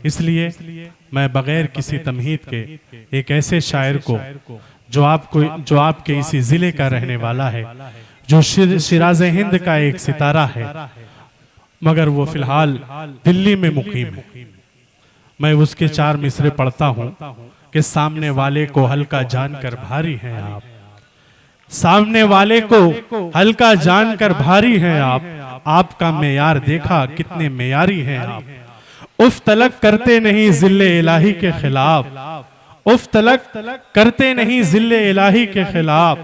इसलिए मैं बगैर किसी तमहीद के एक ऐसे शायर को जो आपके इसी ज़िले का रहने वाला है, जो शिराज़ हिंद का एक सितारा है, मगर वो फिलहाल दिल्ली में मुकीम है, मैं उसके 4 मिसरे पढ़ता हूँ कि सामने वाले को हल्का जानकर भारी हैं आप, सामने वाले को हल्का जानकर भारी हैं आप, आपका मेयार देखा कितने मेयारी हैं आप, उफ तलक करते नहीं ज़िल्ले इलाही के खिलाफ, उफ तलक करते नहीं ज़िल्ले इलाही के खिलाफ,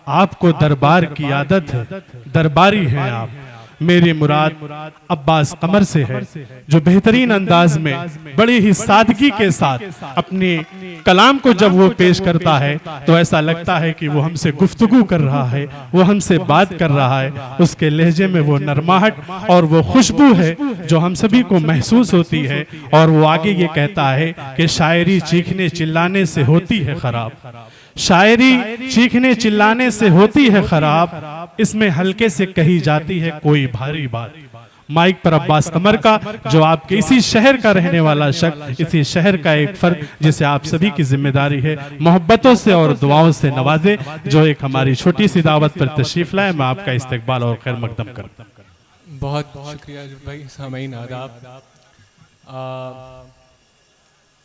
आपको दरबार की आदत है, दरबारी हैं आप। मेरी मुराद अब्बास कमर से है, जो बेहतरीन अंदाज में बड़ी ही सादगी के साथ अपनी कलाम को जब वो पेश करता है तो ऐसा लगता है कि वो हमसे गुफ्तगू कर रहा है, वो हमसे बात कर रहा है। उसके लहजे में वो नरमाहट और वो खुशबू है जो हम सभी को महसूस होती है। और वो आगे ये कहता है कि शायरी चीखने चिल्लाने से होती है खराब, शायरी चीखने चिल्लाने से होती है खराब, इसमें हल्के से कही जाती है कोई भारी बात। माइक पर अब्बास कमर का, जो आपके इसी शहर का रहने वाला शख्स, इसी शहर का एक फर्द जिसे आप सभी की जिम्मेदारी है मोहब्बतों से और दुआओं से नवाजे, जो एक हमारी छोटी सी दावत पर तशरीफ लाए। मैं आपका इस्तकबाल और खैर मकदम करता हूं। बहुत शुक्रिया भाई। सामीन आदाब।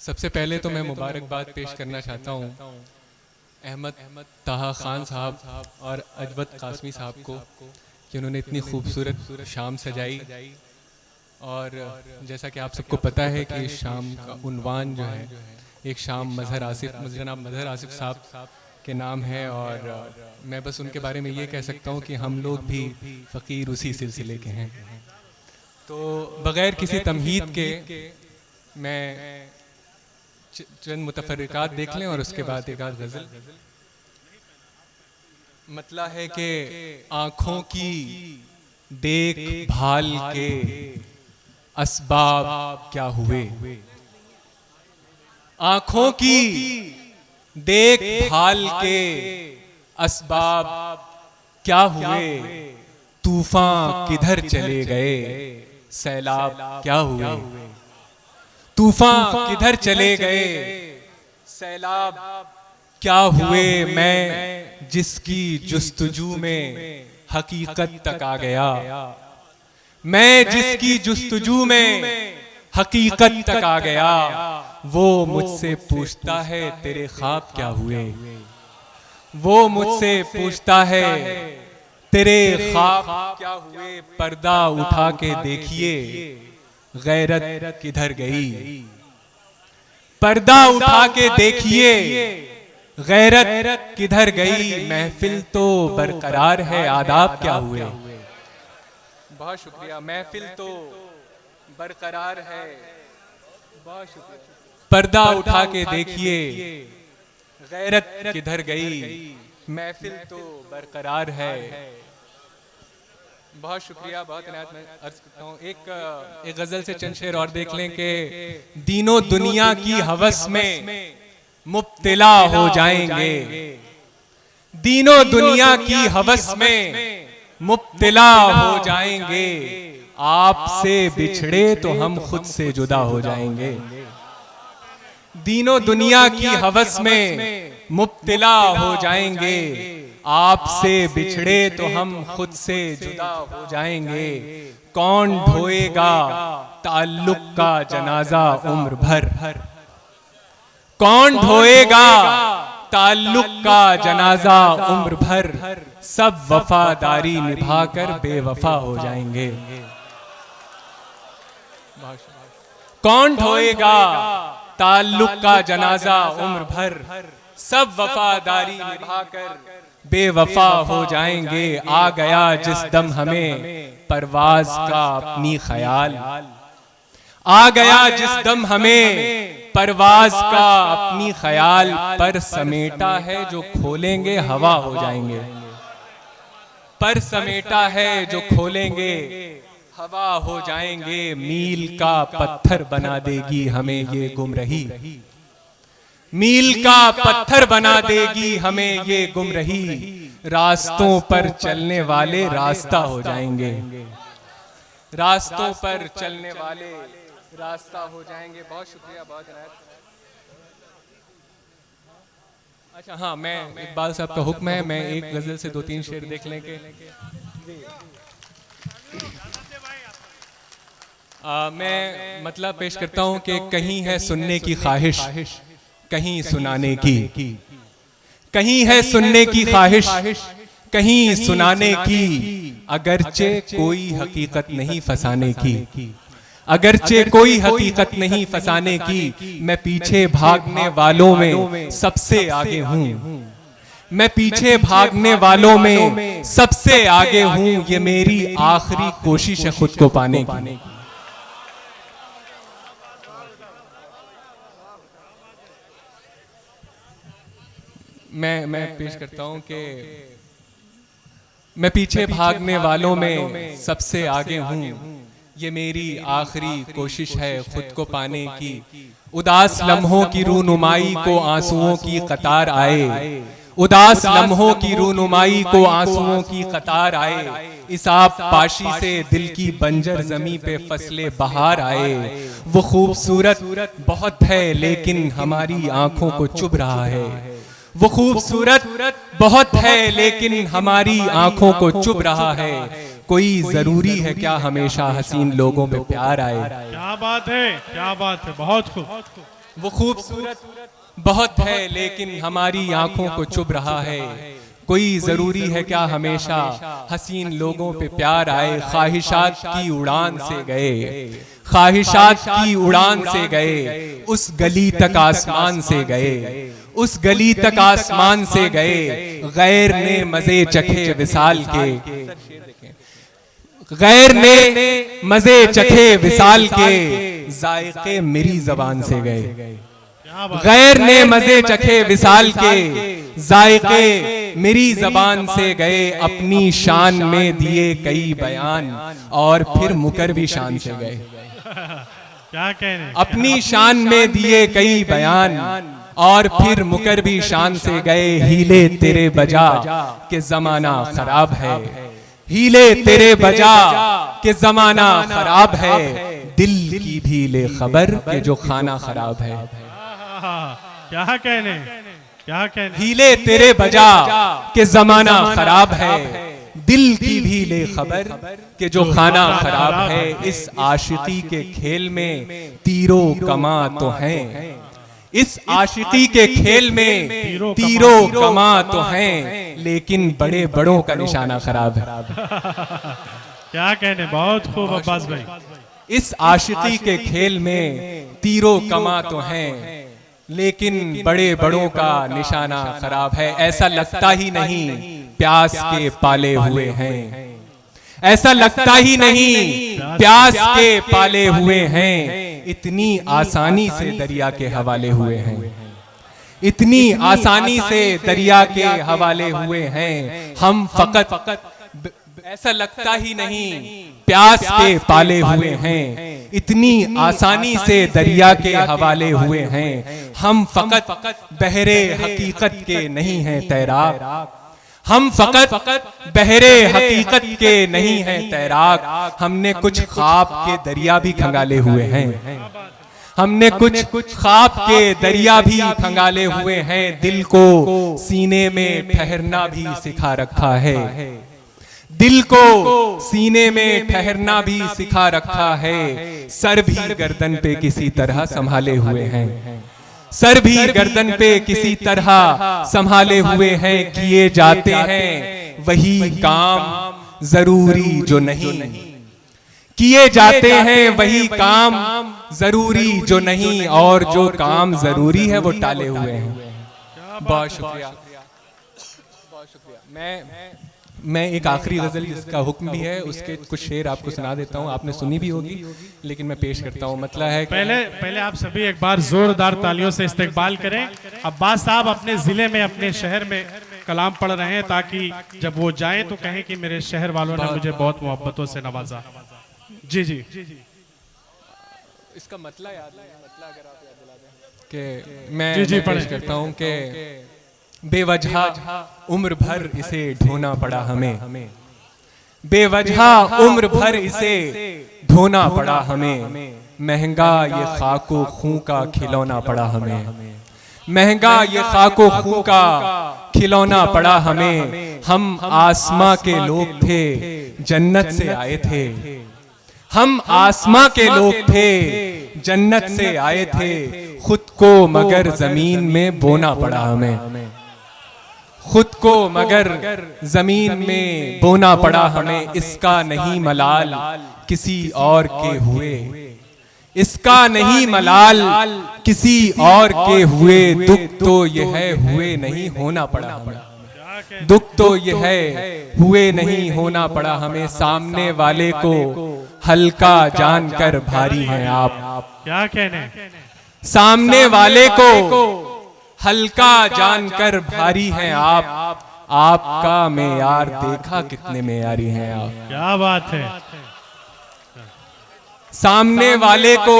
सबसे पहले तो मैं मुबारकबाद पेश करना चाहता हूँ अहमद ताहा खान साहब और अजवत कासमी साहब को कि उन्होंने इतनी खूबसूरत शाम सजाई। और जैसा कि आप सबको पता है कि इस शाम का उन्वान जो है एक शाम मजहर आसिफ, जनाब मजहर आसिफ साहब के नाम है। और मैं बस उनके बारे में ये कह सकता हूँ कि हम लोग भी फ़कीर उसी सिलसिले के हैं। तो बग़ैर किसी तमहीद के मैं चंद मुतफर्रिकात देख लें और उसके बाद एक आध गज़ल। मतला है कि आँखों की देखभाल के असबाब क्या हुए, आँखों की देखभाल के असबाब क्या हुए, तूफान किधर चले गए, सैलाब क्या हुए, तूफान किधर चले गए, सैलाब क्या हुए। मैं जिसकी जुस्तजू में हकीकत तक आ गया, मैं जिसकी जुस्तजू में हकीकत तक आ गया, वो मुझसे पूछता है तेरे ख्वाब क्या हुए, वो मुझसे पूछता है तेरे ख्वाब क्या हुए। पर्दा उठा के देखिए गैरत किधर गई, पर्दा उठा के देखिए गैरत किधर गई। महफिल तो बरकरार है, आदाब क्या हुए। बहुत शुक्रिया। महफिल तो बरकरार है, बहुत शुक्रिया। पर्दा उठा के देखिए गैरत किधर गई, महफिल तो बरकरार है। बहुत शुक्रिया, बहुत इनायत। मैं अर्ज करता हूँ एक गजल से चंद शेर और देख लें कि दीनों दुनिया की हवस में मुब्तला हो जाएंगे, दीनों दुनिया की हवस में मुब्तला हो जाएंगे, आपसे बिछड़े तो हम खुद से जुदा हो जाएंगे। दीनों दुनिया की हवस में मुब्तला हो जाएंगे, आपसे बिछड़े तो हम खुद से जुदा हो जाएंगे। कौन ढोएगा ताल्लुक का जनाजा उम्र भर, कौन ढोएगा ताल्लुक का जनाजा उम्र भर, सब वफादारी निभाकर बेवफा हो जाएंगे। कौन ढोएगा ताल्लुक का जनाजा उम्र भर, सब वफादारी निभाकर बेवफा हो जाएंगे। आ गया जिस दम हमें परवाज का अपनी ख्याल, आ गया जिस दम हमें परवाज का अपनी ख्याल, पर समेटा है जो खोलेंगे हवा हो जाएंगे, पर समेटा है जो खोलेंगे हवा हो जाएंगे। मील का पत्थर बना देगी हमें ये गुमरही, मील का पत्थर बना देगी हमें ये गुमरही। रास्तों पर चलने वाले रास्ता हो जाएंगे, रास्तों पर चलने वाले रास्ता हो जाएंगे। बहुत शुक्रिया, बहुत इनायत। अच्छा हाँ, मैं इकबाल साहब का हुक्म है, मैं एक गजल से 2-3 शेर देख लें के मैं मतलब पेश करता हूँ कि कहीं है सुनने की ख्वाहिश, कहीं सुनाने की, कहीं है सुनने की ख्वाहिश, कहीं सुनाने की, अगरचे कोई हकीकत नहीं फसाने की, अगरचे कोई हकीकत नहीं फसाने की, मैं पीछे भागने वालों में सबसे आगे हूँ, मैं पीछे भागने वालों में सबसे आगे हूँ, ये मेरी आखिरी कोशिश है खुद को पाने की। मैं पेश करता हूँ कि मैं पीछे भागने वालों में सबसे आगे हूँ, ये मेरी आखिरी कोशिश है खुद को पाने की। उदास लम्हों की रूनुमाई को आंसुओं की कतार आए, उदास लम्हों की रूनुमाई को आंसुओं की कतार आए, इस आप पाशी से दिल की बंजर जमी पे फसले बहार आए। वो खूबसूरत बहुत है लेकिन हमारी आंखों को चुभ रहा है, वो खूबसूरत बहुत है लेकिन हमारी आंखों को चुभ रहा है। कोई जरूरी है क्या हमेशा हसीन लोगों पे प्यार आए। क्या बात है, क्या बात है, बहुत खूब। वो खूबसूरत बहुत है लेकिन हमारी आंखों को चुभ रहा है। कोई जरूरी है क्या हमेशा हसीन लोगों पे प्यार आए। ख्वाहिशात की उड़ान से गए, ख्वाहिशात की उड़ान से गए, उस गली तक आसमान से गए, उस गली तक आसमान से गए, गैर ने मजे चखे विसाल के, गैर ने मजे चखे विसाल के, जायके मेरी जबान से गए, गैर ने मजे चखे विसाल के, जायके मेरी जबान से गए। अपनी शान में दिए कई बयान और फिर मुकर भी शान से गए। क्या कहने, अपनी शान में दिए कई बयान और फिर मुकर भी शान से गए। हीले तेरे बजा के जमाना खराब है, हीले तेरे बजा के जमाना खराब है, दिल की भी ले खबर के जो खाना खराब है। क्या कहने, क्या कहने, हीले तेरे बजा के जमाना खराब है, दिल की भी ले खबर के जो खाना खराब है। इस आशिकी के खेल में तीरों कमा तो हैं, इस आशिकी के खेल में तीरों कमा तो हैं, लेकिन बड़े बड़ों का निशाना खराब है। क्या कहने, बहुत खूब अब्बास भाई। इस आशिकी के खेल में तीरों कमा तो हैं, लेकिन बड़े बड़ों का निशाना खराब है। ऐसा लगता ही नहीं प्यास के पाले हुए हैं, ऐसा लगता ही नहीं प्यास के पाले हुए हैं, इतनी आसानी से दरिया के हवाले हुए हैं, इतनी आसानी से दरिया के हवाले हुए हैं। हम फकत ऐसा लगता ही नहीं प्यास के पाले हुए हैं, इतनी आसानी से दरिया के हवाले हुए हैं। हम फकत बहरे हकीकत के नहीं हैं तैराक, हम फकत बहरे हकीकत के नहीं हैं तैराक। हमने कुछ ख्वाब के दरिया भी खंगाले हुए हैं, हमने कुछ ख्वाब के दरिया भी खंगाले हुए हैं। दिल को सीने में ठहरना भी सिखा रखा है, दिल को सीने में ठहरना भी सिखा रखा है। सर भी गर्दन पे किसी तरह संभाले हुए हैं, सर भी गर्दन पे किसी तरह संभाले हुए हैं। किए जाते हैं वही काम जरूरी जो नहीं, किए जाते हैं वही काम जरूरी जो नहीं, और जो काम जरूरी है वो टाले हुए हैं। बहुत शुक्रिया, बहुत शुक्रिया। मैं एक आखिरी गजल जिसका हुक्म भी है उसके कुछ शेर आपको सुना देता हूँ। आपने सुनी भी होगी लेकिन मैं पेश करता हूँ। मतलब है पहले आप सभी एक बार जोरदार तालियों से इस्तकबाल करें। अब्बास साहब अपने जिले में, अपने शहर में कलाम पढ़ रहे हैं, ताकि जब वो जाएं तो कहें कि मेरे शहर वालों ने मुझे बहुत मोहब्बतों से नवाजा। जी जी, इसका मतलब याद नहीं, मतलब अगर आप याद दिला दें कि मैं पेश करता हूँ कि बेवजह उम्र भर इसे ढोना पड़ा हमें, बेवजह उम्र भर इसे ढोना पड़ा हमें। महंगा ये खाको खूं का खिलौना पड़ा हमें, महंगा ये खाको खूं का खिलौना पड़ा हमें। हम आसमां के लोग थे, जन्नत से आए थे, हम आसमां के लोग थे, जन्नत से आए थे। खुद को मगर जमीन में बोना पड़ा हमें, खुद को मगर जमीन में बोना पड़ा हमें। इसका नहीं मलाल किसी और के हुए, इसका नहीं मलाल किसी और के हुए। दुख तो यह है हुए नहीं होना पड़ा हमें, दुख तो यह है हुए नहीं होना पड़ा हमें। सामने वाले को हल्का जानकर भारी हैं आप, क्या कहने, सामने वाले को हल्का जानकर भारी हैं आप। आपका मेयार देखा कितने मेयारी हैं आप, क्या बात है। सामने वाले को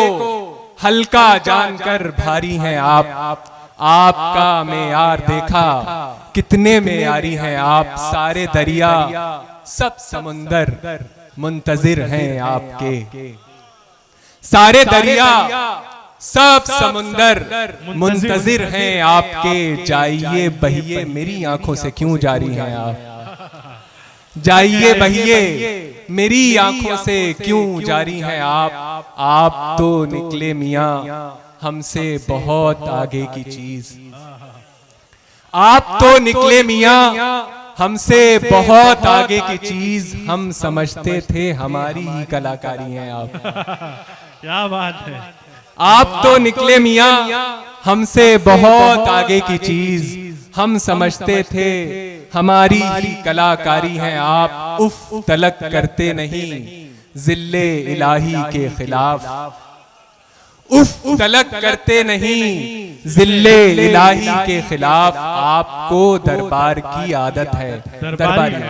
हल्का जानकर भारी हैं आप। आपका मेयार देखा कितने मेयारी हैं आप। सारे दरिया सब समुंदर मुंतजिर हैं आपके, सारे दरिया सब समुंदर मुंतजिर हैं आपके। जाइए बहिए मेरी आंखों से क्यों जारी हैं आप, जाइए बहिए मेरी आंखों से क्यों जारी हैं आप। आप तो निकले मियां हमसे बहुत आगे की चीज, आप तो निकले मियां हमसे बहुत आगे की चीज। हम समझते थे हमारी ही कलाकारी हैं आप, क्या बात है। आप तो निकले मियां हमसे बहुत आगे की चीज। हम समझते थे हमारी ही कलाकारी हैं आप। उफ तलक करते नहीं जिल्ले इलाही के खिलाफ, उफ तलक करते नहीं जिल्ले इलाही के खिलाफ। आपको दरबार की आदत है, दरबारी दरबारी है।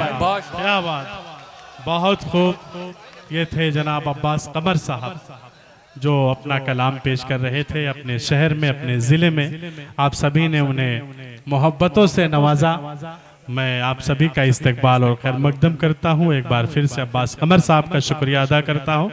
क्या बात, बहुत खूब। ये थे जनाब अब्बास कमर साहब जो अपना कलाम पेश कर रहे थे अपने शहर में, अपने ज़िले में। आप सभी ने उन्हें मोहब्बतों से नवाजा। मैं आप सभी का इस्तकबाल और खैर मकदम करता हूँ। एक बार फिर से अब्बास कमर साहब का शुक्रिया अदा करता हूँ।